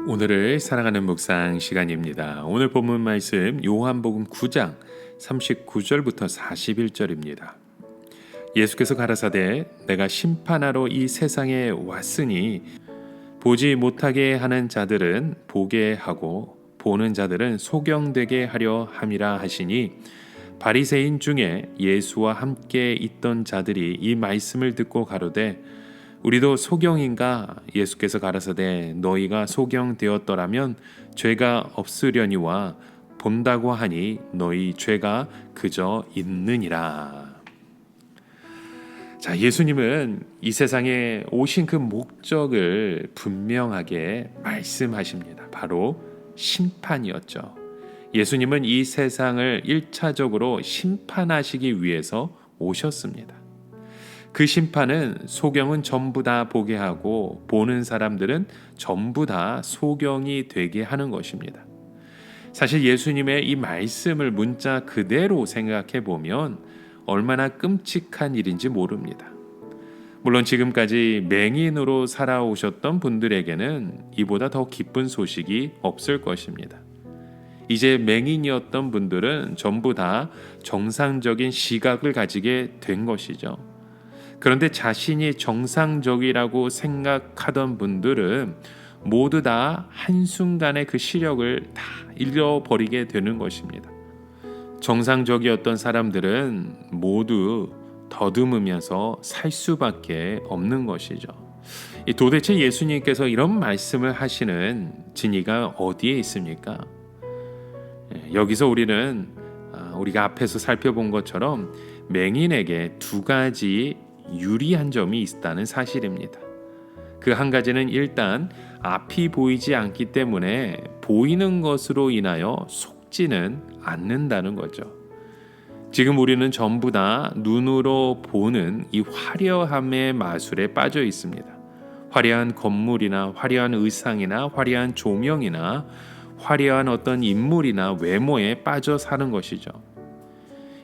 오늘을 사랑하는 묵상 시간입니다. 오늘 본문 말씀 요한복음 9장 39절부터 41절입니다. 예수께서 가라사대 내가 심판하러 이 세상에 왔으니 보지 못하게 하는 자들은 보게 하고 보는 자들은 소경되게 하려 함이라 하시니 바리새인 중에 예수와 함께 있던 자들이 이 말씀을 듣고 가로되 우리도 소경인가? 예수께서 가라사대 너희가 소경되었더라면 죄가 없으려니와 본다고 하니 너희 죄가 그저 있느니라. 자, 예수님은 이 세상에 오신 그 목적을 분명하게 말씀하십니다. 바로 심판이었죠. 예수님은 이 세상을 1차적으로 심판하시기 위해서 오셨습니다. 그 심판은 소경은 전부 다 보게 하고 보는 사람들은 전부 다 소경이 되게 하는 것입니다. 사실 예수님의 이 말씀을 문자 그대로 생각해 보면 얼마나 끔찍한 일인지 모릅니다. 물론 지금까지 맹인으로 살아오셨던 분들에게는 이보다 더 기쁜 소식이 없을 것입니다. 이제 맹인이었던 분들은 전부 다 정상적인 시각을 가지게 된 것이죠. 그런데 자신이 정상적이라고 생각하던 분들은 모두 다 한순간에 그 시력을 다 잃어버리게 되는 것입니다. 정상적이었던 사람들은 모두 더듬으면서 살 수밖에 없는 것이죠. 도대체 예수님께서 이런 말씀을 하시는 진리가 어디에 있습니까? 여기서 우리가 앞에서 살펴본 것처럼 맹인에게 두 가지 유리한 점이 있다는 사실입니다. 그 한 가지는 일단 앞이 보이지 않기 때문에 보이는 것으로 인하여 속지는 않는다는 거죠. 지금 우리는 전부 다 눈으로 보는 이 화려함의 마술에 빠져 있습니다. 화려한 건물이나 화려한 의상이나 화려한 조명이나 화려한 어떤 인물이나 외모에 빠져 사는 것이죠.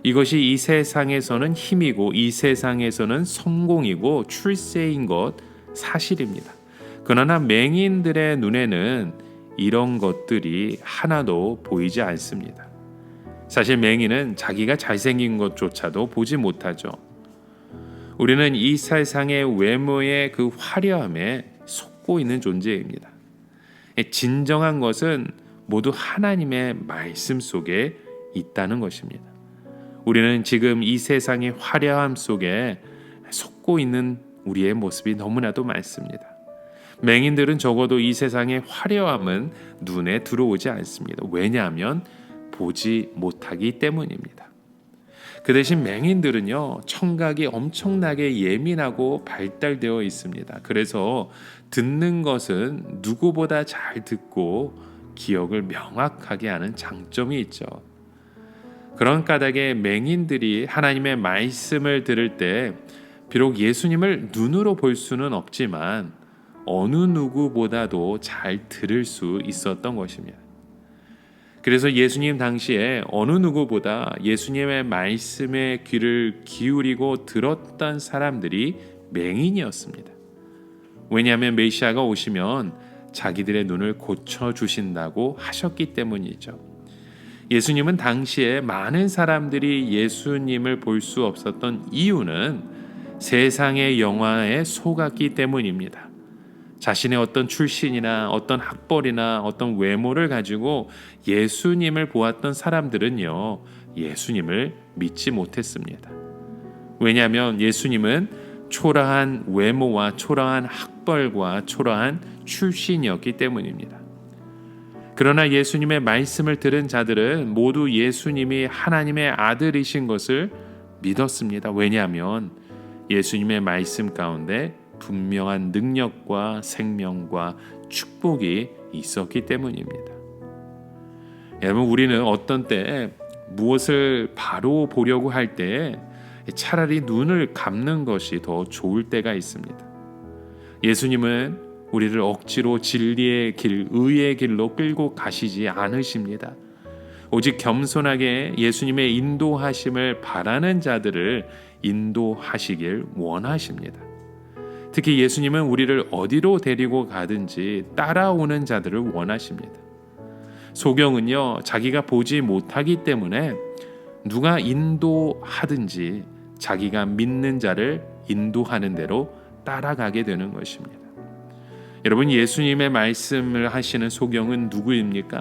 이것이 이 세상에서는 힘이고 이 세상에서는 성공이고 출세인 것 사실입니다. 그러나 맹인들의 눈에는 이런 것들이 하나도 보이지 않습니다. 사실 맹인은 자기가 잘생긴 것조차도 보지 못하죠. 우리는 이 세상의 외모의 그 화려함에 속고 있는 존재입니다. 진정한 것은 모두 하나님의 말씀 속에 있다는 것입니다. 우리는 지금 이 세상의 화려함 속에 속고 있는 우리의 모습이 너무나도 많습니다. 맹인들은 적어도 이 세상의 화려함은 눈에 들어오지 않습니다. 왜냐하면 보지 못하기 때문입니다. 그 대신 맹인들은요, 청각이 엄청나게 예민하고 발달되어 있습니다. 그래서 듣는 것은 누구보다 잘 듣고 기억을 명확하게 하는 장점이 있죠. 그런 까닭에 맹인들이 하나님의 말씀을 들을 때 비록 예수님을 눈으로 볼 수는 없지만 어느 누구보다도 잘 들을 수 있었던 것입니다. 그래서 예수님 당시에 어느 누구보다 예수님의 말씀에 귀를 기울이고 들었던 사람들이 맹인이었습니다. 왜냐하면 메시아가 오시면 자기들의 눈을 고쳐주신다고 하셨기 때문이죠. 예수님은 당시에 많은 사람들이 예수님을 볼 수 없었던 이유는 세상의 영화에 속았기 때문입니다. 자신의 어떤 출신이나 어떤 학벌이나 어떤 외모를 가지고 예수님을 보았던 사람들은요, 예수님을 믿지 못했습니다. 왜냐하면 예수님은 초라한 외모와 초라한 학벌과 초라한 출신이었기 때문입니다. 그러나 예수님의 말씀을 들은 자들은 모두 예수님이 하나님의 아들이신 것을 믿었습니다. 왜냐하면 예수님의 말씀 가운데 분명한 능력과 생명과 축복이 있었기 때문입니다. 여러분, 우리는 어떤 때 무엇을 바로 보려고 할 때 차라리 눈을 감는 것이 더 좋을 때가 있습니다. 예수님은 우리를 억지로 진리의 길, 의의 길로 끌고 가시지 않으십니다. 오직 겸손하게 예수님의 인도하심을 바라는 자들을 인도하시길 원하십니다. 특히 예수님은 우리를 어디로 데리고 가든지 따라오는 자들을 원하십니다. 소경은요, 자기가 보지 못하기 때문에 누가 인도하든지 자기가 믿는 자를 인도하는 대로 따라가게 되는 것입니다. 여러분, 예수님의 말씀을 하시는 소경은 누구입니까?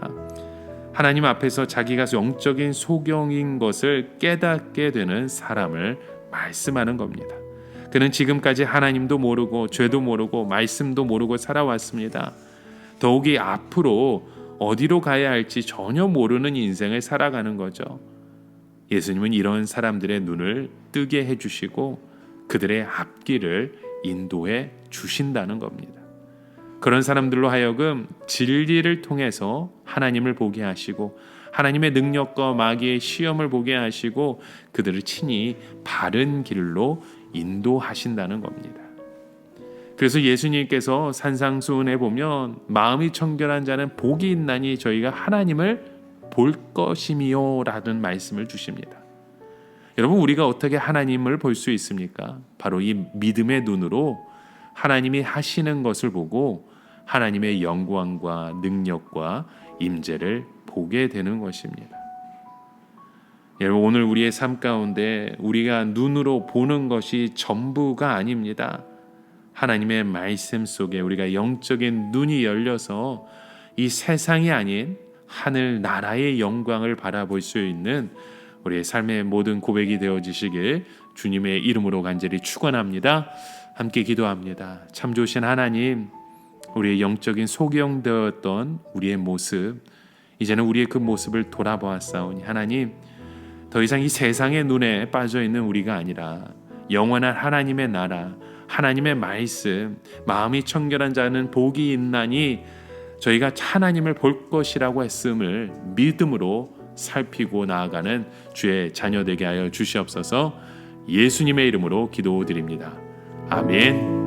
하나님 앞에서 자기가 영적인 소경인 것을 깨닫게 되는 사람을 말씀하는 겁니다. 그는 지금까지 하나님도 모르고 죄도 모르고 말씀도 모르고 살아왔습니다. 더욱이 앞으로 어디로 가야 할지 전혀 모르는 인생을 살아가는 거죠. 예수님은 이런 사람들의 눈을 뜨게 해주시고 그들의 앞길을 인도해 주신다는 겁니다. 그런 사람들로 하여금 진리를 통해서 하나님을 보게 하시고 하나님의 능력과 마귀의 시험을 보게 하시고 그들을 친히 바른 길로 인도하신다는 겁니다. 그래서 예수님께서 산상수훈에 보면 마음이 청결한 자는 복이 있나니 저희가 하나님을 볼 것이미요 라는 말씀을 주십니다. 여러분, 우리가 어떻게 하나님을 볼 수 있습니까? 바로 이 믿음의 눈으로 하나님이 하시는 것을 보고 하나님의 영광과 능력과 임재를 보게 되는 것입니다. 여러분, 오늘 우리의 삶 가운데 우리가 눈으로 보는 것이 전부가 아닙니다. 하나님의 말씀 속에 우리가 영적인 눈이 열려서 이 세상이 아닌 하늘 나라의 영광을 바라볼 수 있는 우리의 삶의 모든 고백이 되어지시길 주님의 이름으로 간절히 축원합니다. 함께 기도합니다. 참 좋으신 하나님, 우리의 영적인 소경되었던 우리의 모습, 이제는 우리의 그 모습을 돌아보았사오니 하나님, 더 이상 이 세상의 눈에 빠져있는 우리가 아니라 영원한 하나님의 나라, 하나님의 말씀, 마음이 청결한 자는 복이 있나니 저희가 하나님을 볼 것이라고 했음을 믿음으로 살피고 나아가는 주의 자녀 되게 하여 주시옵소서. 예수님의 이름으로 기도드립니다. 아멘.